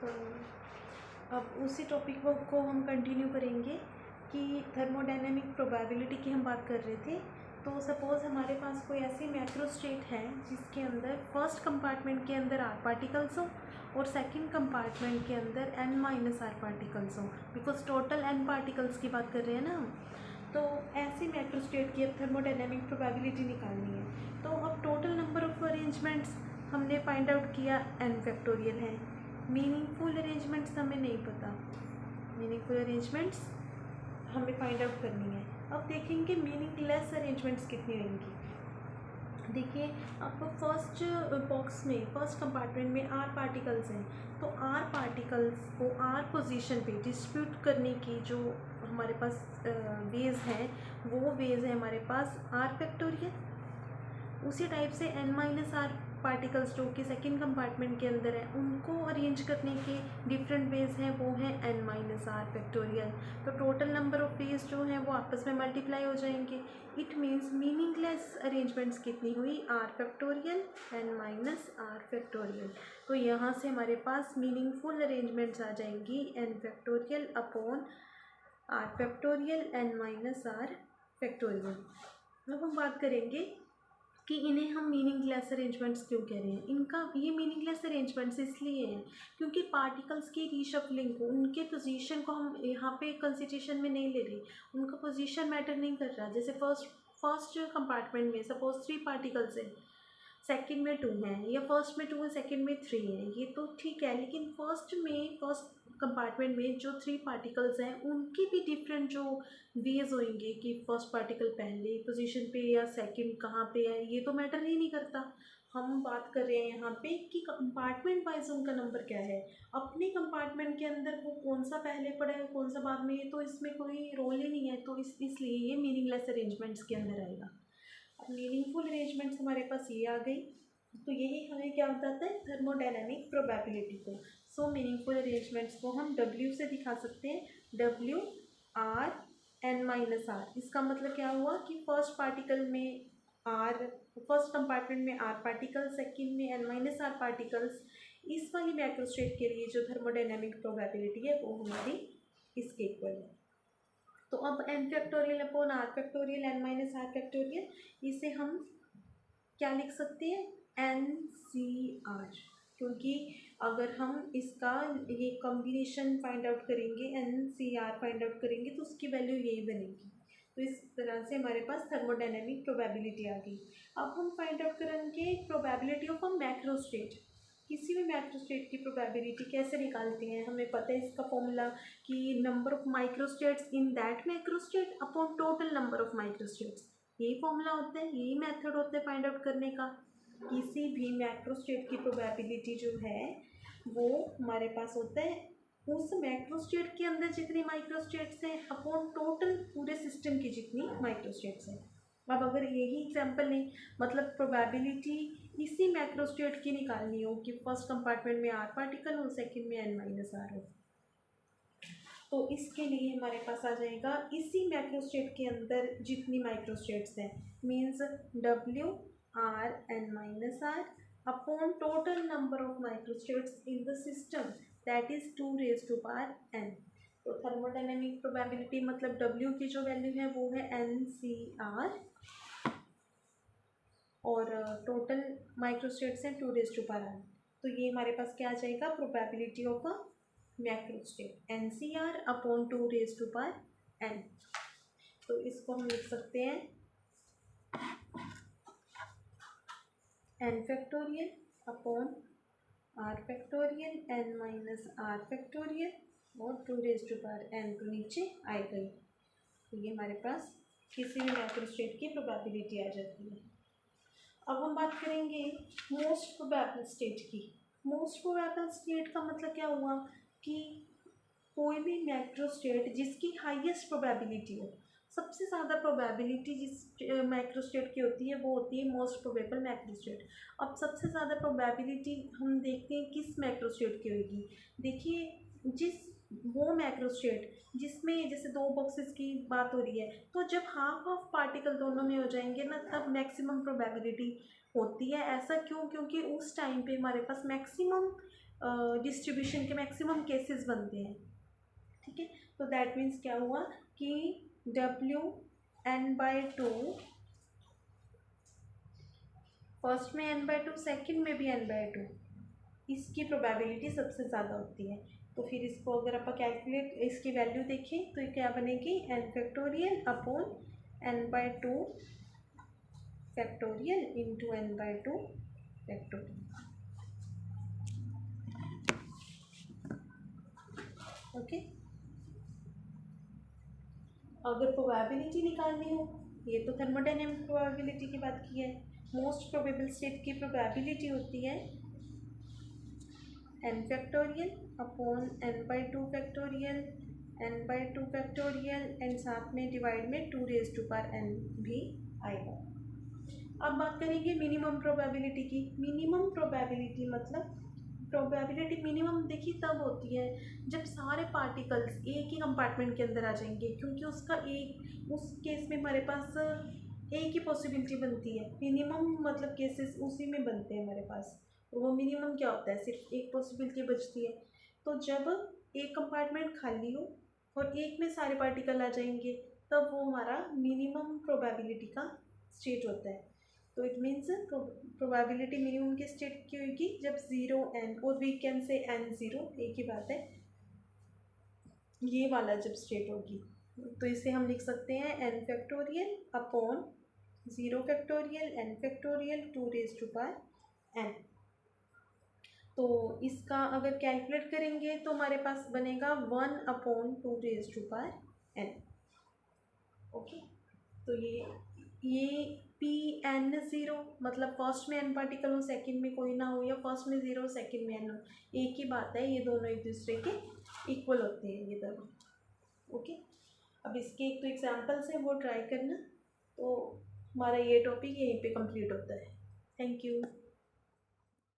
तो अब उसी टॉपिक को हम कंटिन्यू करेंगे कि थर्मोडायनेमिक प्रोबेबिलिटी की हम बात कर रहे थे। तो सपोज़ हमारे पास कोई ऐसी मैक्रो स्टेट है जिसके अंदर फर्स्ट कंपार्टमेंट के अंदर आर पार्टिकल्स हो और सेकंड कंपार्टमेंट के अंदर n माइनस आर पार्टिकल्स हो, बिकॉज टोटल n पार्टिकल्स की बात कर रहे हैं ना हम। तो ऐसी मैक्रो स्टेट की अब थर्मोडायनेमिक प्रोबेबिलिटी निकालनी है। तो अब टोटल नंबर ऑफ अरेंजमेंट्स हमने फाइंड आउट किया n फैक्टोरियल है। मीनिंगफुल अरेंजमेंट्स हमें नहीं पता, मीनिंगफुल अरेंजमेंट्स हमें फाइंड आउट करनी है। अब देखेंगे मीनिंगलेस अरेंजमेंट्स कितनी होंगी। देखिए आपको फर्स्ट बॉक्स में फर्स्ट कंपार्टमेंट में आर पार्टिकल्स हैं, तो आर पार्टिकल्स को आर पोजीशन पे डिस्ट्रीब्यूट करने की जो हमारे पास वेज है, वो वेज है हमारे पास आर फैक्टोरियल। उसी टाइप से n माइनस आर पार्टिकल्स जो कि सेकेंड कंपार्टमेंट के अंदर है, उनको अरेंज करने के डिफरेंट वेज हैं, वो हैं n माइनस आर फैक्टोरियल। तो टोटल नंबर ऑफ वेज जो हैं वो आपस में मल्टीप्लाई हो जाएंगे। इट मीन्स मीनिंगलेस अरेंजमेंट्स कितनी हुई, r factorial n minus r factorial. तो यहाँ से हमारे पास मीनिंगफुल अरेंजमेंट्स आ जाएंगी n factorial upon r factorial n minus r factorial. अब हम बात करेंगे कि इन्हें हम मीनिंगलेस अरेंजमेंट्स क्यों कह रहे हैं। इनका ये मीनिंगलेस अरेंजमेंट्स इसलिए हैं क्योंकि पार्टिकल्स की रीशफलिंग को, उनके पोजीशन को हम यहाँ पे कंसिडरेशन में नहीं ले रहे, उनका पोजीशन मैटर नहीं कर रहा। जैसे फर्स्ट कंपार्टमेंट में सपोज 3 पार्टिकल्स हैं, सेकंड में 2 हैं, या फर्स्ट में 2 है सेकंड में 3 है, ये तो ठीक है। लेकिन फर्स्ट कंपार्टमेंट में जो 3 पार्टिकल्स हैं उनकी भी डिफरेंट जो वेज होंगे कि फर्स्ट पार्टिकल पहले पोजीशन पे या सेकंड कहाँ पे है, ये तो मैटर ही नहीं करता। हम बात कर रहे हैं यहाँ पे कि कंपार्टमेंट वाइज उनका नंबर क्या है, अपने कंपार्टमेंट के अंदर वो कौन सा पहले पड़ा है कौन सा बाद में, ये तो इसमें कोई रोल ही नहीं है। तो इसलिए ये मीनिंगलेस अरेंजमेंट्स के अंदर आएगा। अब मीनिंगफुल अरेंजमेंट्स हमारे पास ये आ गई, तो यही हमें क्या बताता है, थर्मोडायनामिक प्रोबेबिलिटी को। सो मीनिंगफुल अरेंजमेंट्स को हम W से दिखा सकते हैं, W R n minus r. इसका मतलब क्या हुआ कि फर्स्ट पार्टिकल में R, फर्स्ट कंपार्टमेंट में R पार्टिकल, सेकंड में n माइनस आर पार्टिकल्स। इस वाली मैक्रोस्टेट के लिए जो थर्मोडायनामिक प्रोबेबिलिटी है वो हमारी इसके इक्वल है। तो अब n factorial upon r factorial n minus r factorial, इसे हम क्या लिख सकते हैं, NCR। क्योंकि अगर हम इसका ये कॉम्बिनेशन फाइंड आउट करेंगे, NCR फाइंड आउट करेंगे, तो उसकी वैल्यू यही बनेगी। तो इस तरह से हमारे पास थर्मोडायनेमिक प्रोबेबिलिटी आ गई। अब हम फाइंड आउट करेंगे प्रोबेबिलिटी ऑफ अ मैक्रोस्टेट। किसी भी मैक्रोस्टेट की प्रोबेबिलिटी कैसे निकालते हैं, हमें पता है इसका फॉर्मूला कि number of microstates in that macrostate upon total number of microstates. यही फॉर्मूला होता है, यही मेथड होता है फाइंड आउट करने का। किसी भी मैक्रोस्टेट की प्रोबेबिलिटी जो है वो हमारे पास होता है उस मैक्रोस्टेट के अंदर जितनी माइक्रोस्टेट्स हैं अपॉन टोटल पूरे सिस्टम की जितनी माइक्रोस्टेट्स हैं। अब अगर यही एग्जांपल लें, मतलब प्रोबेबिलिटी इसी मैक्रोस्टेट की निकालनी हो कि फर्स्ट कंपार्टमेंट में आर पार्टिकल हो, सेकंड में n माइनस आर हो, तो इसके लिए हमारे पास आ जाएगा इसी मैक्रोस्टेट के अंदर जितनी माइक्रोस्टेट्स हैं, means W R n minus r upon total number of microstates in the system, that is 2 raise to power n। तो थर्मोडायनेमिक प्रोबेबिलिटी मतलब W की जो वैल्यू है वो है NCR और टोटल माइक्रोस्टेट्स हैं 2 रेज टू पावर n। तो ये हमारे पास क्या आ जाएगा, probability of a macrostate NCR upon 2 raise to power n। तो इसको हम लिख सकते हैं n factorial upon r factorial n minus r factorial और 2 रेज टू पावर n को नीचे आई गई। तो ये हमारे पास किसी भी मैक्रोस्टेट की प्रोबेबिलिटी आ जाती है। अब हम बात करेंगे मोस्ट प्रोबेबल स्टेट की। मोस्ट प्रोबेबल स्टेट का मतलब क्या हुआ कि कोई भी मैक्रोस्टेट जिसकी हाईएस्ट प्रोबेबिलिटी हो, सबसे ज़्यादा प्रोबेबिलिटी जिस मैक्रोस्टेट की होती है वो होती है मोस्ट प्रोबेबल मैक्रोस्टेट। अब सबसे ज़्यादा प्रोबेबिलिटी हम देखते हैं किस मैक्रोस्टेट की होगी। देखिए जिस वो मैक्रोस्टेट जिसमें जैसे 2 बॉक्सेस की बात हो रही है, तो जब हाफ ऑफ पार्टिकल दोनों में हो जाएंगे ना, तब मैक्सिमम प्रोबेबिलिटी होती है। ऐसा क्यों, क्योंकि उस टाइम पे हमारे पास मैक्सिमम डिस्ट्रीब्यूशन के मैक्सिमम केसेस बनते हैं, ठीक है। तो दैट मीन्स क्या हुआ कि WN/2, फर्स्ट में n/2, सेकंड में भी n/2, इसकी प्रोबेबिलिटी सबसे ज़्यादा होती है। तो फिर इसको अगर आप कैलकुलेट इसकी वैल्यू देखें तो क्या बनेगी, n factorial upon n/2 factorial into n/2 factorial. Okay, अगर प्रोबेबिलिटी निकालनी हो, ये तो थर्मोडायनेमिक प्रोबेबिलिटी की बात की है, मोस्ट प्रोबेबल स्टेट की प्रोबेबिलिटी होती है n factorial upon n/2 factorial, n/2 factorial and साथ में डिवाइड में 2n भी आएगा। अब बात करेंगे मिनिमम प्रोबेबिलिटी की। मिनिमम प्रोबेबिलिटी मतलब प्रोबेबिलिटी मिनिमम देखिए तब होती है जब सारे पार्टिकल्स एक ही कंपार्टमेंट के अंदर आ जाएंगे, क्योंकि उसका एक उस केस में हमारे पास एक ही पॉसिबिलिटी बनती है। मिनिमम मतलब केसेस उसी में बनते हैं हमारे पास, वो मिनिमम क्या होता है, सिर्फ एक पॉसिबिलिटी बचती है। तो जब एक कंपार्टमेंट खाली हो और एक में सारे पार्टिकल आ जाएंगे, तब वो हमारा मिनिमम प्रोबेबिलिटी का स्टेट होता है। तो इट मीन्स प्रोबेबिलिटी मिनिमम की स्टेट की होगी जब 0n, और वी कैन से n0, एक ही बात है, ये वाला जब स्टेट होगी। तो इसे हम लिख सकते हैं n factorial upon 0 factorial n factorial 2n। तो इसका अगर कैलकुलेट करेंगे तो हमारे पास बनेगा 1/2n। ओके, तो ये Pn0 मतलब फर्स्ट में n पार्टिकल हो, सेकंड में कोई ना हो, या फर्स्ट में 0 सेकंड में n हो, एक ही बात है, ये दोनों एक दूसरे के इक्वल होते हैं ये दोनों। ओके, अब इसके एक तो एग्जांपल्स है, वो ट्राई करना। तो हमारा ये टॉपिक यहीं पे कंप्लीट होता है। Thank you.